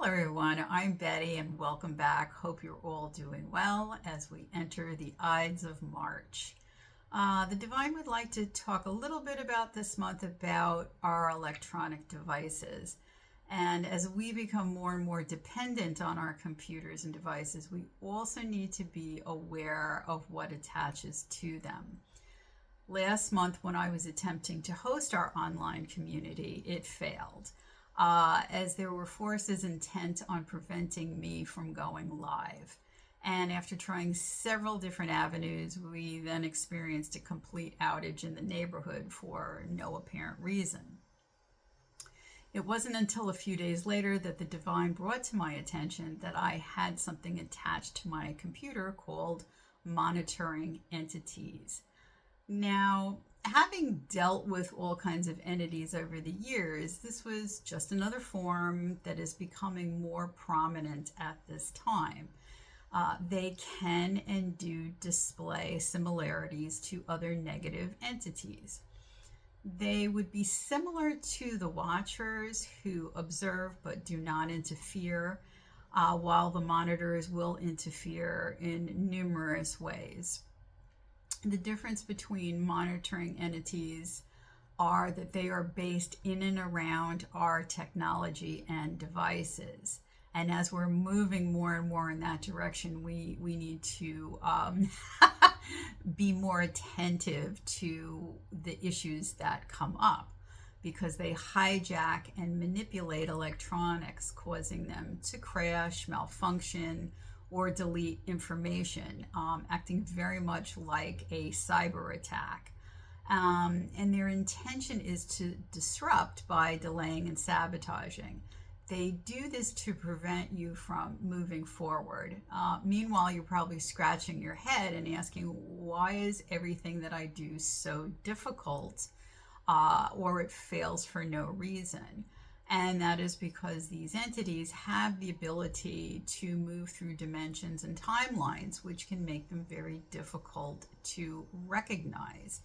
everyone. I'm Betty, and welcome back. Hope you're all doing well as we enter the Ides of March. The Divine would like to talk a little bit about this month about our electronic devices. And as we become more and more dependent on our computers and devices, we also need to be aware of what attaches to them. Last month, when I was attempting to host our online community, it failed, as there were forces intent on preventing me from going live. And after trying several different avenues, we then experienced a complete outage in the neighborhood for no apparent reason. It wasn't until a few days later that the Divine brought to my attention that I had something attached to my computer called monitoring entities. Now, having dealt with all kinds of entities over the years, this was just another form that is becoming more prominent at this time. They can and do display similarities to other negative entities. They would be similar to the Watchers who observe but do not interfere, while the monitors will interfere in numerous ways. The difference between monitoring entities are that they are based in and around our technology and devices. And as we're moving more and more in that direction, we need to be more attentive to the issues that come up, because they hijack and manipulate electronics, causing them to crash, malfunction, or delete information, acting very much like a cyber attack. And their intention is to disrupt by delaying and sabotaging. They do this to prevent you from moving forward. Meanwhile, you're probably scratching your head and asking, why is everything that I do so difficult, or it fails for no reason? And that is because these entities have the ability to move through dimensions and timelines, which can make them very difficult to recognize.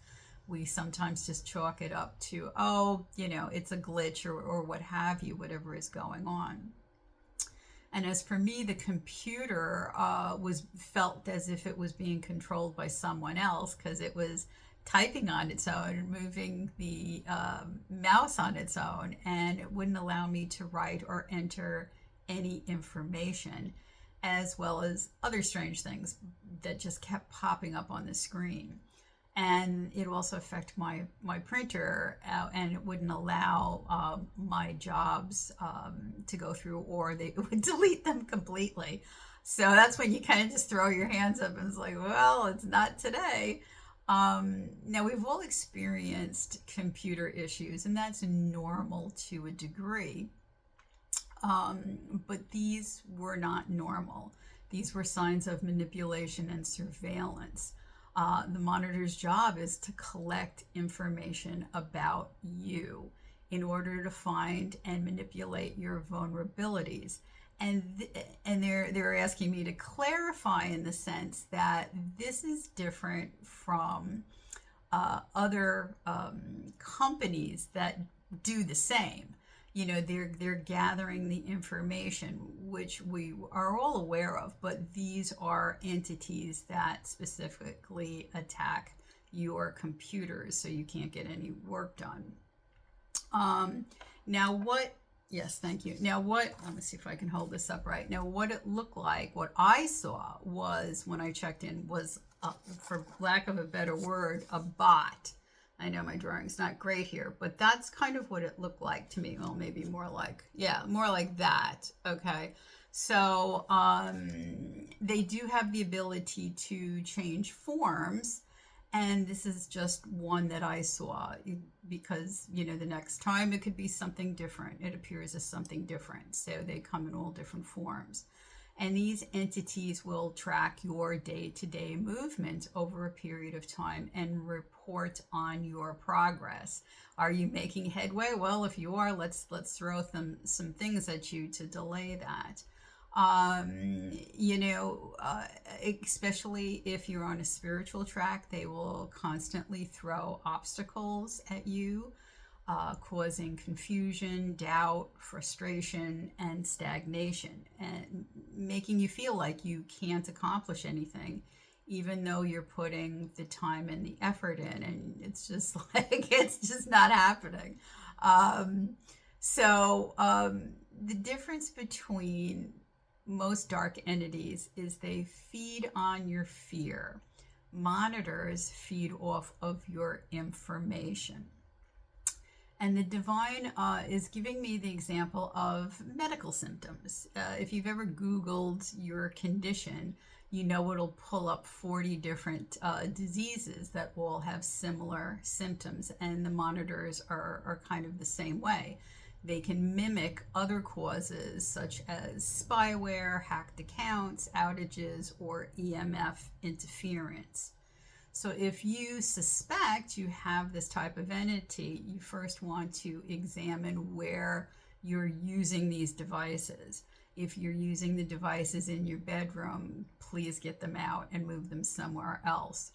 We sometimes just chalk it up to, it's a glitch or what have you, whatever is going on. And as for me, the computer was felt as if it was being controlled by someone else, because it was typing on its own and moving the mouse on its own, and it wouldn't allow me to write or enter any information, as well as other strange things that just kept popping up on the screen. And it also affected my printer, and it wouldn't allow my jobs to go through, or they would delete them completely. So that's when you kind of just throw your hands up and it's like, well, it's not today. Now, we've all experienced computer issues, and that's normal to a degree. But these were not normal. These were signs of manipulation and surveillance. The monitor's job is to collect information about you in order to find and manipulate your vulnerabilities. And they're asking me to clarify, in the sense that this is different from other companies that do the same. They're gathering the information, which we are all aware of, but these are entities that specifically attack your computers, so you can't get any work done. Yes, thank you. Now, let me see if I can hold this up right. Now, what it looked like, what I saw was, when I checked in, was, for lack of a better word, a bot. I know my drawing's not great here, but that's kind of what it looked like to me. Well, maybe more like that. Okay. So, they do have the ability to change forms. And this is just one that I saw, because, the next time it could be something different. It appears as something different. So they come in all different forms. And these entities will track your day-to-day movement over a period of time and report on your progress. Are you making headway? Well, if you are, let's throw some things at you to delay that. Especially if you're on a spiritual track, they will constantly throw obstacles at you. causing confusion, doubt, frustration, and stagnation, and making you feel like you can't accomplish anything, even though you're putting the time and the effort in, and it's just like, it's just not happening. Um, the difference between most dark entities is they feed on your fear. Monitors feed off of your information. And the divine is giving me the example of medical symptoms. If you've ever Googled your condition, you know it'll pull up 40 different diseases that all have similar symptoms, and the monitors are kind of the same way. They can mimic other causes such as spyware, hacked accounts, outages, or EMF interference. So if you suspect you have this type of entity, you first want to examine where you're using these devices. If you're using the devices in your bedroom, please get them out and move them somewhere else.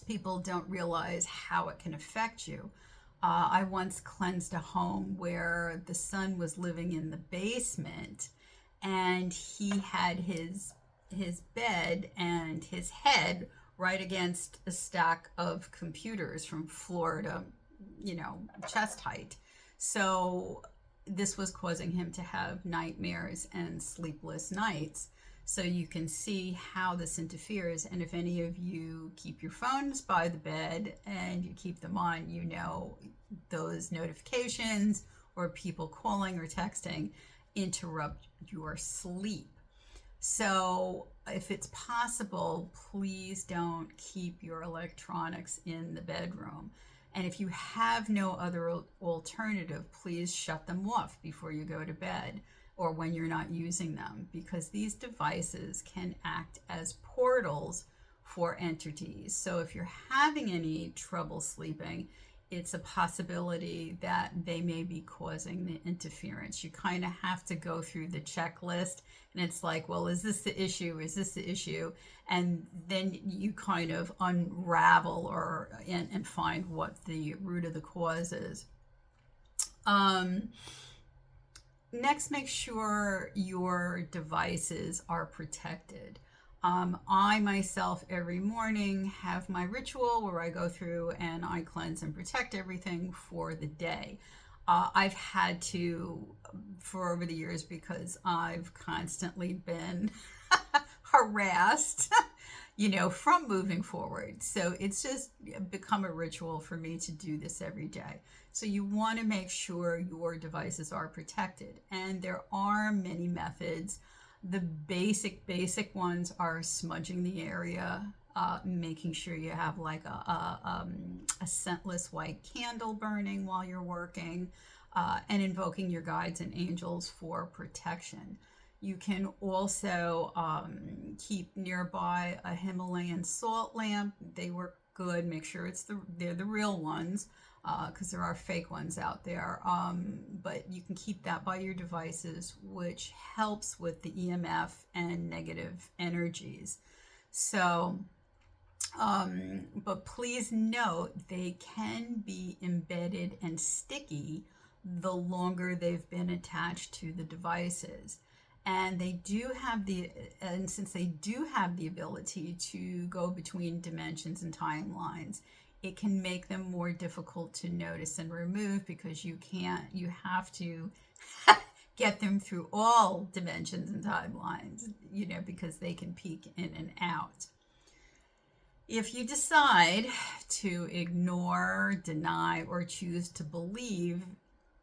People don't realize how it can affect you. I once cleansed a home where the son was living in the basement, and he had his bed and his head right against a stack of computers from floor to, chest height. So this was causing him to have nightmares and sleepless nights. So you can see how this interferes. And if any of you keep your phones by the bed and you keep them on, those notifications or people calling or texting interrupt your sleep. So if it's possible, please don't keep your electronics in the bedroom. And if you have no other alternative, please shut them off before you go to bed or when you're not using them, because these devices can act as portals for entities. So if you're having any trouble sleeping, it's a possibility that they may be causing the interference. You kind of have to go through the checklist, and it's like, well, is this the issue? Is this the issue? And then you kind of unravel and find what the root of the cause is. Next, make sure your devices are protected. I myself every morning have my ritual where I go through and I cleanse and protect everything for the day. I've had to for over the years because I've constantly been harassed, from moving forward. So it's just become a ritual for me to do this every day. So you want to make sure your devices are protected. And there are many methods. The basic ones are smudging the area, making sure you have like a scentless white candle burning while you're working, and invoking your guides and angels for protection. You can also keep nearby a Himalayan salt lamp. They work good. Make sure they're the real ones, because there are fake ones out there. But you can keep that by your devices, which helps with the EMF and negative energies. So, but please note, they can be embedded and sticky the longer they've been attached to the devices. And since they do have the ability to go between dimensions and timelines, it can make them more difficult to notice and remove, because you have to get them through all dimensions and timelines, because they can peek in and out. If you decide to ignore, deny, or choose to believe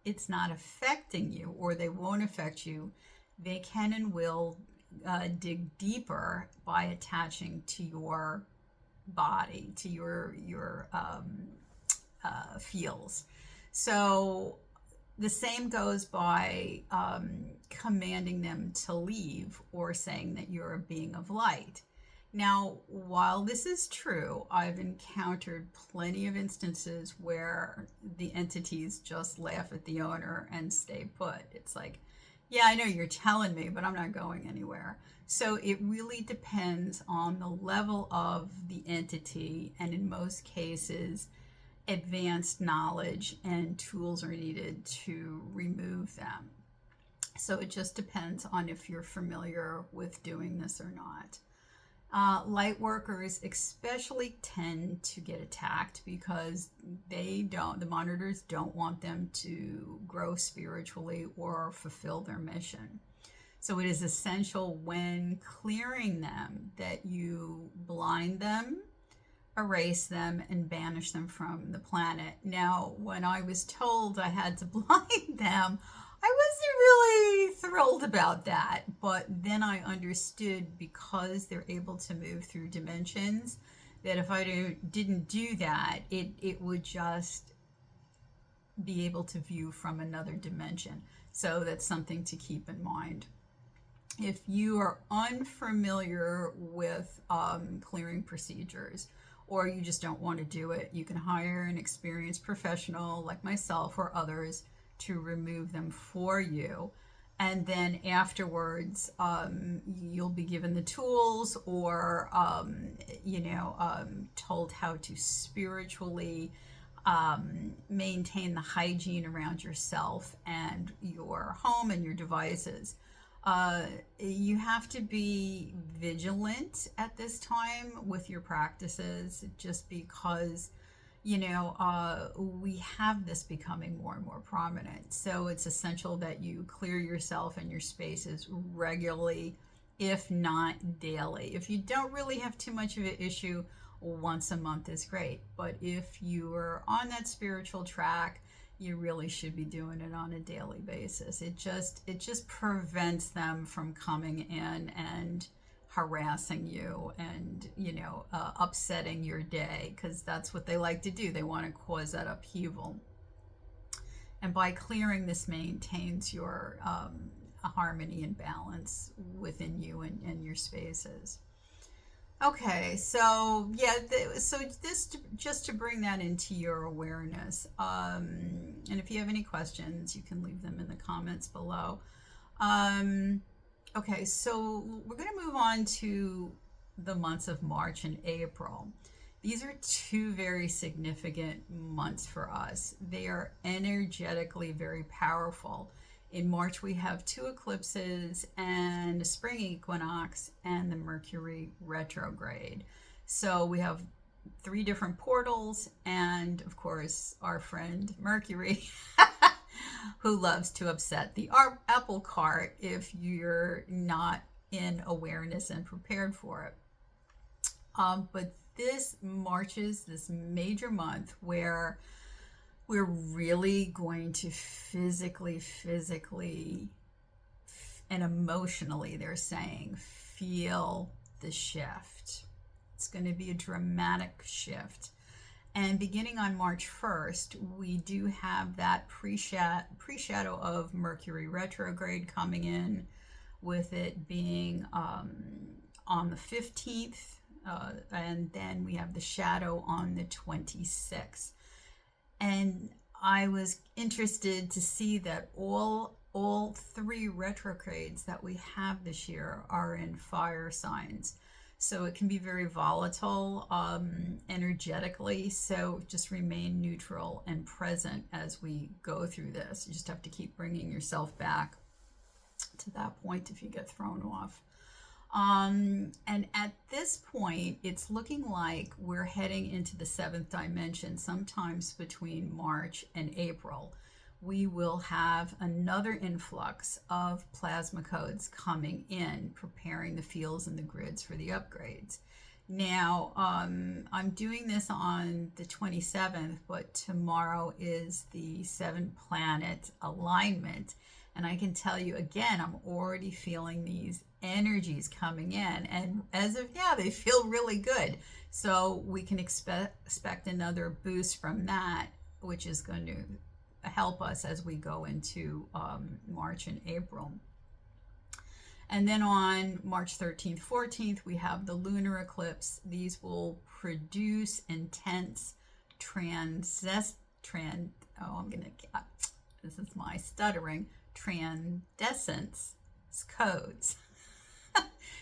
it's not affecting you, or they won't affect you, they can and will dig deeper by attaching to your body, to your feels. So the same goes by commanding them to leave or saying that you're a being of light. Now, while this is true, I've encountered plenty of instances where the entities just laugh at the owner and stay put. It's like, yeah, I know you're telling me, but I'm not going anywhere. So it really depends on the level of the entity, and in most cases, advanced knowledge and tools are needed to remove them. So it just depends on if you're familiar with doing this or not. Light workers especially tend to get attacked because the monitors don't want them to grow spiritually or fulfill their mission. So it is essential when clearing them that you blind them, erase them, and banish them from the planet. Now, when I was told I had to blind them, I wasn't really thrilled about that, but then I understood, because they're able to move through dimensions, that if I didn't do that, it would just be able to view from another dimension. So that's something to keep in mind. If you are unfamiliar with clearing procedures, or you just don't want to do it, you can hire an experienced professional like myself or others to remove them for you. And then afterwards, you'll be given the tools, or told how to spiritually maintain the hygiene around yourself and your home and your devices. You have to be vigilant at this time with your practices, just because we have this becoming more and more prominent. So it's essential that you clear yourself and your spaces regularly, if not daily. If you don't really have too much of an issue, once a month is great. But if you are on that spiritual track, you really should be doing it on a daily basis. It just prevents them from coming in and harassing you and upsetting your day, because that's what they like to do. They want to cause that upheaval, and by clearing, this maintains your harmony and balance within you and your spaces. Okay, so so this, just to bring that into your awareness, and if you have any questions, you can leave them in the comments below. Okay, so we're going to move on to the months of March and April. These are two very significant months for us. They are energetically very powerful. In March, we have 2 eclipses and a spring equinox and the Mercury retrograde. So we have 3 different portals, and of course, our friend Mercury, who loves to upset the apple cart if you're not in awareness and prepared for it. But this marches this major month where we're really going to physically and emotionally, they're saying, feel the shift. It's going to be a dramatic shift. And beginning on March 1st, we do have that pre-shadow of Mercury retrograde coming in, with it being on the 15th, and then we have the shadow on the 26th. And I was interested to see that all 3 retrogrades that we have this year are in fire signs. So it can be very volatile energetically. So just remain neutral and present as we go through this. You just have to keep bringing yourself back to that point if you get thrown off. And at this point, it's looking like we're heading into the 7th dimension, sometimes between March and April. We will have another influx of plasma codes coming in, preparing the fields and the grids for the upgrades. Now, I'm doing this on the 27th, but tomorrow is the 7-planet alignment. And I can tell you again, I'm already feeling these energies coming in. And as of now, they feel really good. So we can expect another boost from that, which is going to help us as we go into March and April. And then on March 13th, 14th, we have the lunar eclipse. These will produce intense this is my stuttering, transcendence codes.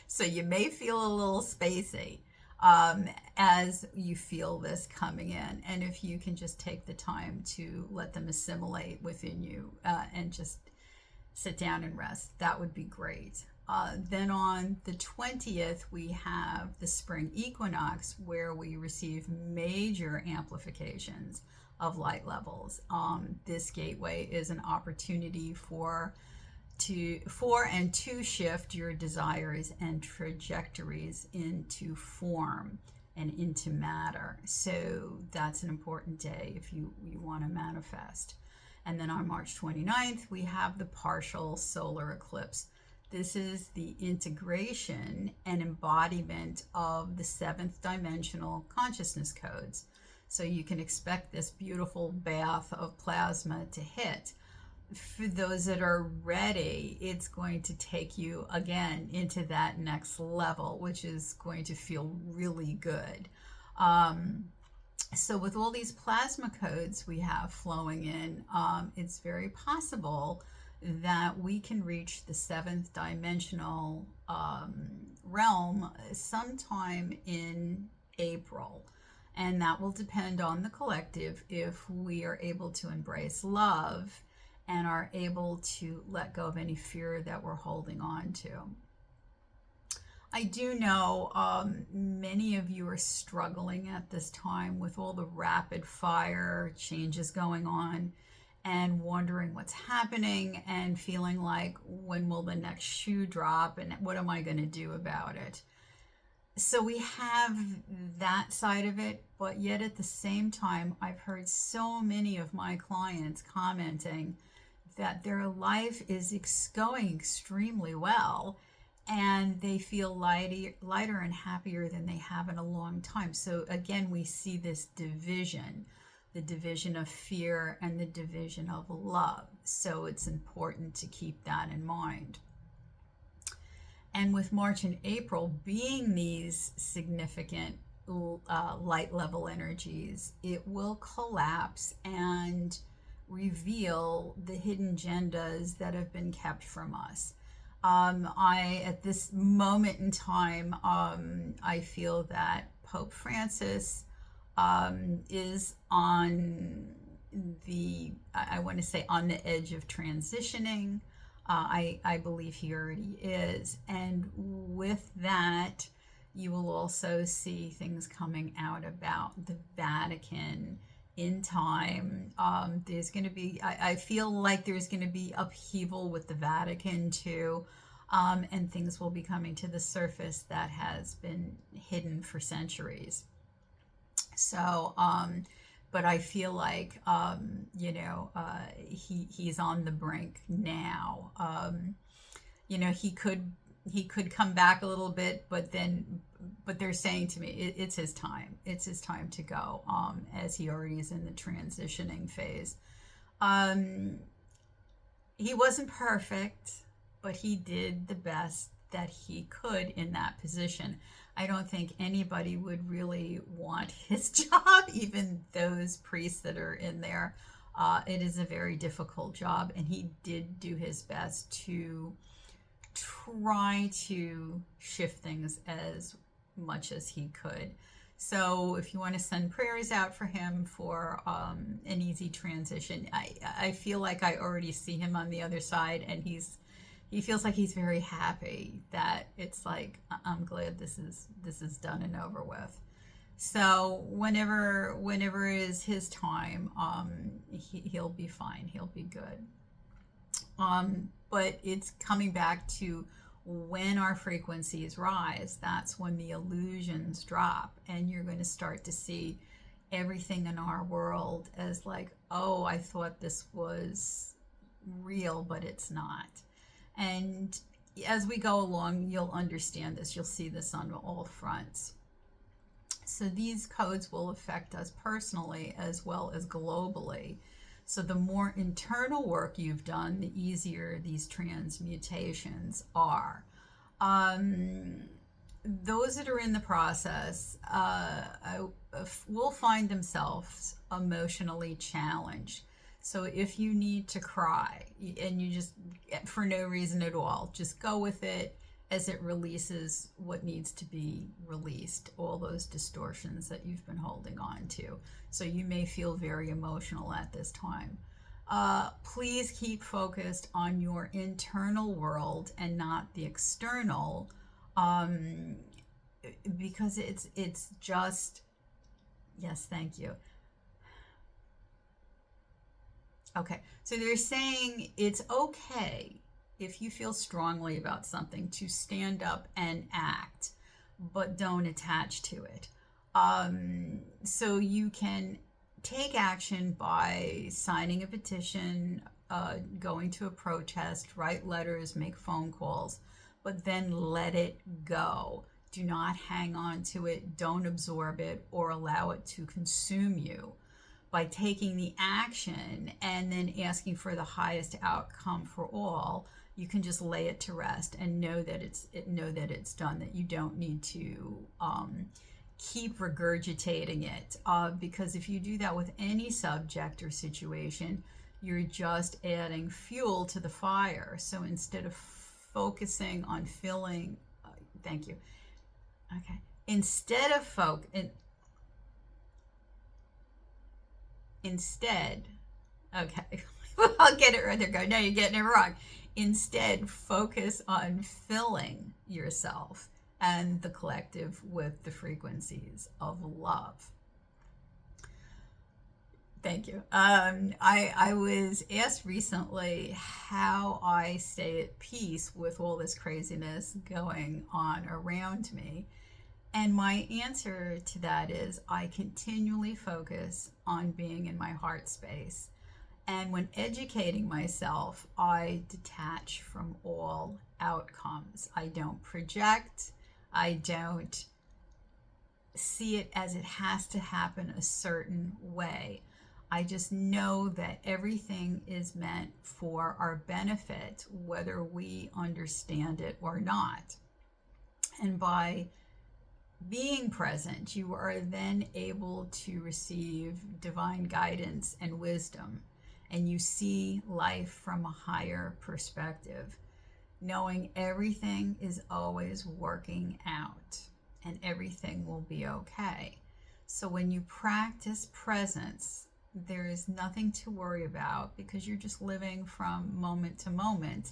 So you may feel a little spacey. as you feel this coming in. And if you can just take the time to let them assimilate within you and just sit down and rest, that would be great. Then on the 20th, we have the spring equinox where we receive major amplifications of light levels. This gateway is an opportunity for and to shift your desires and trajectories into form and into matter. So that's an important day if you want to manifest. And then on March 29th, we have the partial solar eclipse. This is the integration and embodiment of the seventh dimensional consciousness codes. So you can expect this beautiful bath of plasma to hit. For those that are ready, it's going to take you again into that next level, which is going to feel really good. So with all these plasma codes we have flowing in, it's very possible that we can reach the seventh dimensional realm sometime in April. And that will depend on the collective if we are able to embrace love and are able to let go of any fear that we're holding on to. I do know many of you are struggling at this time with all the rapid fire changes going on and wondering what's happening and feeling like, when will the next shoe drop and what am I going to do about it? So we have that side of it, but yet at the same time, I've heard so many of my clients commenting that their life is going extremely well and they feel lighter and happier than they have in a long time. So again, we see this division, the division of fear and the division of love. So it's important to keep that in mind. And with March and April being these significant light level energies, it will collapse and reveal the hidden agendas that have been kept from us. At this moment in time, I feel that Pope Francis is on I want to say on the edge of transitioning. I believe he already is. And with that, you will also see things coming out about the Vatican in time. There's going to be, I feel like there's going to be upheaval with the Vatican too. And things will be coming to the surface that has been hidden for centuries. So, but I feel like, he's on the brink now. He could come back a little bit, but they're saying to me, it's his time. It's his time to go, as he already is in the transitioning phase. He wasn't perfect, but he did the best that he could in that position. I don't think anybody would really want his job, even those priests that are in there. It is a very difficult job, and he did do his best to try to shift things as much as he could. So if you want to send prayers out for him for an easy transition, I feel like I already see him on the other side, and he feels like he's very happy that it's like, I'm glad this is done and over with. So whenever is his time, he'll be fine. He'll be good. But it's coming back to when our frequencies rise, that's when the illusions drop, and you're going to start to see everything in our world as like, oh, I thought this was real, but it's not. And as we go along, you'll understand this. You'll see this on all fronts. So these codes will affect us personally as well as globally. So the more internal work you've done, the easier these transmutations are. Those that are in the process will find themselves emotionally challenged. So if you need to cry and you just, for no reason at all, just go with it, as it releases what needs to be released, all those distortions that you've been holding on to. So you may feel very emotional at this time. Please keep focused on your internal world and not the external, um, because it's just, yes, thank you. Okay, so they're saying it's okay if you feel strongly about something to stand up and act, but don't attach to it. So you can take action by signing a petition, going to a protest, write letters, make phone calls, but then let it go. Do not hang on to it, don't absorb it, or allow it to consume you. By taking the action and then asking for the highest outcome for all, you can just lay it to rest and know that it's done. That you don't need to keep regurgitating it, because if you do that with any subject or situation, you're just adding fuel to the fire. So instead of focusing on filling, thank you. Okay, instead of Instead, okay, I'll get it right there. Go, no, you're getting it wrong. Instead, focus on filling yourself and the collective with the frequencies of love. Thank you. I was asked recently how I stay at peace with all this craziness going on around me. And my answer to that is I continually focus on being in my heart space. And when educating myself, I detach from all outcomes. I don't project. I don't see it as it has to happen a certain way. I just know that everything is meant for our benefit, whether we understand it or not. And by being present, you are then able to receive divine guidance and wisdom, and you see life from a higher perspective, knowing everything is always working out and everything will be okay. So when you practice presence, there is nothing to worry about because you're just living from moment to moment,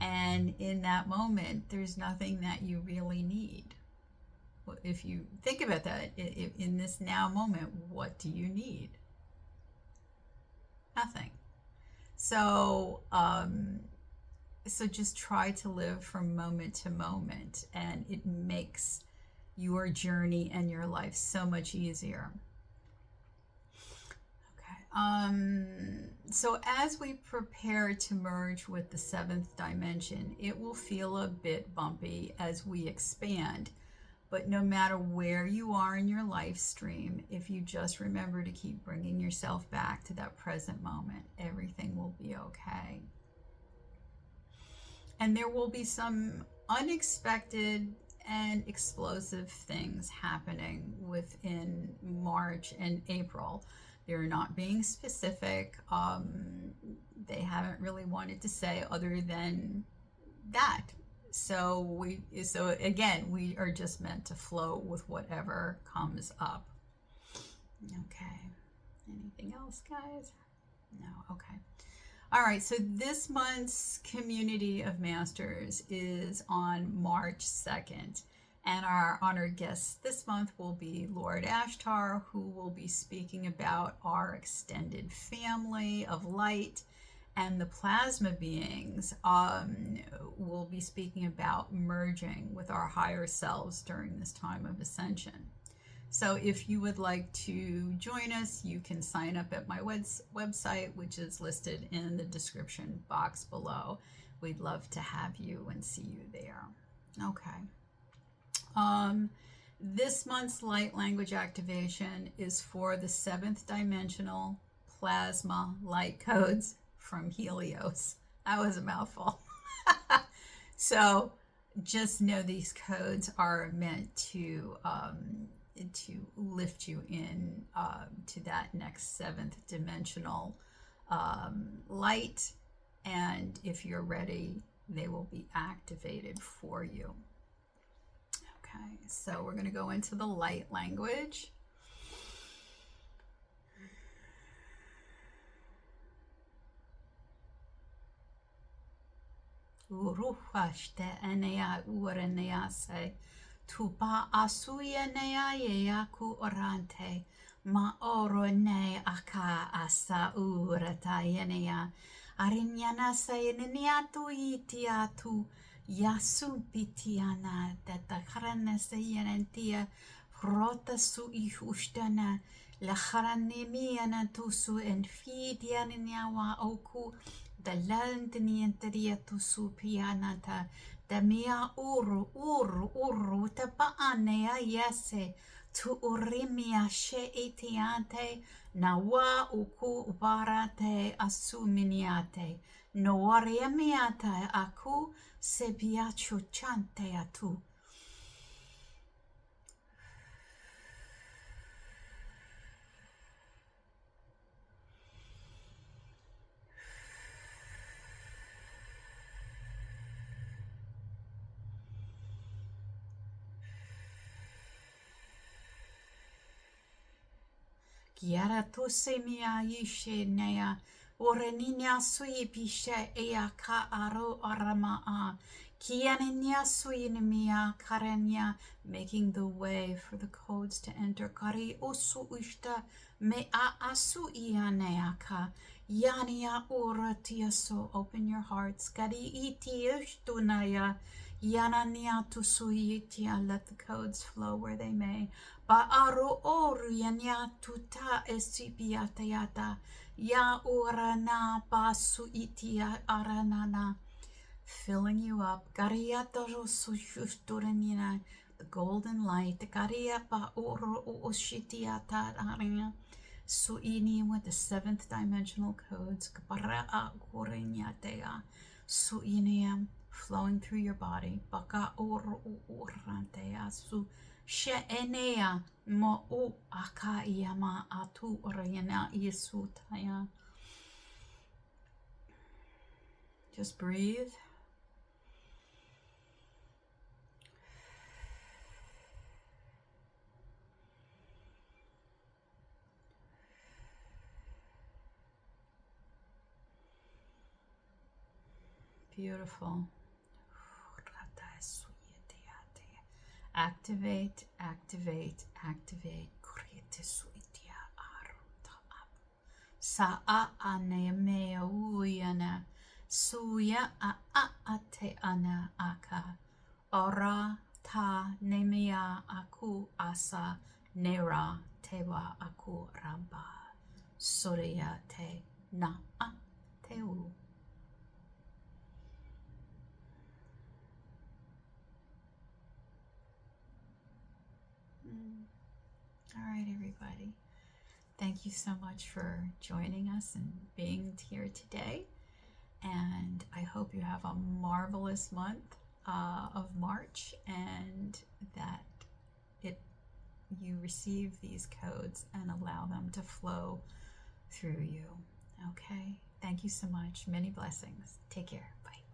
and in that moment there's nothing that you really need. If you think about that, in this now moment, what do you need? Nothing. So, so just try to live from moment to moment, and it makes your journey and your life so much easier. Okay. So as we prepare to merge with the seventh dimension, it will feel a bit bumpy as we expand. But no matter where you are in your life stream, if you just remember to keep bringing yourself back to that present moment, everything will be okay. And there will be some unexpected and explosive things happening within March and April. They're not being specific. They haven't really wanted to say other than that. So again, we are just meant to flow with whatever comes up. Okay. Anything else, guys? No. Okay. All right. So this month's Community of Masters is on March 2nd. And our honored guest this month will be Lord Ashtar, who will be speaking about our extended family of light. And the plasma beings will be speaking about merging with our higher selves during this time of ascension. So if you would like to join us, you can sign up at my website, which is listed in the description box below. We'd love to have you and see you there. Okay. This month's light language activation is for the 7th dimensional plasma light codes from Helios. That was a mouthful. So just know these codes are meant to lift you in to that next 7th dimensional light. And if you're ready, they will be activated for you. Okay, so we're going to go into the light language. Uruhashte enea urenea se tupa asuya nea yea ku orante ma oro ne aka asa urata yenea arinyana sa yenea tu itia tu yasu pitiana tata karana sa yenentia rota su ihustana la haranemiana tu su enfidiana wa oku da landnienteria tu su pianata da mia uru ta paanea yese tu urimia she etiante na wa uku ubarate asuminiate no waremiata aku se piacho chante atu. Kiara tose mia yishe nea oreninia sui pishe ea ka aro arama a kianenia sui mia karenia, making the way for the codes to enter. Kari osu ushta me a asu ianea ka yania ora tiaso. Open your hearts. Kari iti ushtunaya yanania tusui itia. Let the codes flow where they may. Ba'aro oru yanya tuta esipiata yata ya urana basu itia aranana, filling you up. Gariata rosu shusturanina, the golden light. Garia ba oro oshitiata arena. Suini with the 7th dimensional codes. Kapara kurinyatea. Suiniam flowing through your body. Baka oro urantea su. She'enea mo'u aka iyama atu orayana isutaya. Just breathe. Beautiful. Activate, activate, activate. Sa'a ane mea uyana. Suya a te ana aka. Ora ta nemea aku asa. Nera tewa aku ramba. Soria te na a te u. All right, everybody. Thank you so much for joining us and being here today. And I hope you have a marvelous month of March, and that you receive these codes and allow them to flow through you. Okay? Thank you so much. Many blessings. Take care. Bye.